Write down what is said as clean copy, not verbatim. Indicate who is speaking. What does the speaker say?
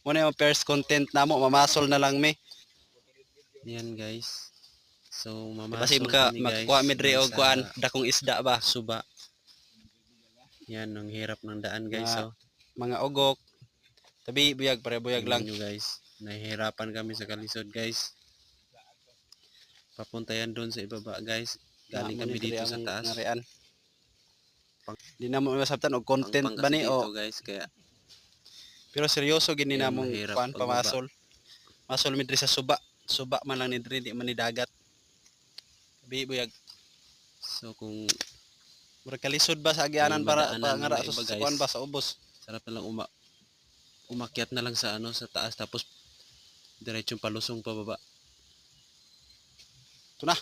Speaker 1: Muna yung first content na mo, mamasol na lang mi.
Speaker 2: Yan guys. So
Speaker 1: Kasi
Speaker 2: mamasol kami guys.
Speaker 1: makakuha mi dre og
Speaker 2: sa
Speaker 1: kuan, dakong isda ba.
Speaker 2: Suba. Yan ang hirap ng daan guys.
Speaker 1: Mga ugok. Tabi buyag, pare buyag lang.
Speaker 2: Nyo guys. Nahihirapan kami sa kalisod guys. Papunta yan doon sa ibaba guys. Galing kami dito sa taas.
Speaker 1: Di na mo masabtan og content ba ni o
Speaker 2: guys, kaya
Speaker 1: pero seryoso gini na mong
Speaker 2: mahirap
Speaker 1: kuan pamasol. Masol mi diri sa suba. Suba man lang ni diri, di man ni dagat. Tabi buyag.
Speaker 2: so kung
Speaker 1: Murag kalisod ba sa agianan para
Speaker 2: madaanan
Speaker 1: ngara
Speaker 2: ng iba,
Speaker 1: sa
Speaker 2: guys.
Speaker 1: kuan ba sa ubos.
Speaker 2: sarap na lang umakyat na lang sa sa taas tapos diretsong palusong pababa.
Speaker 1: Ito na.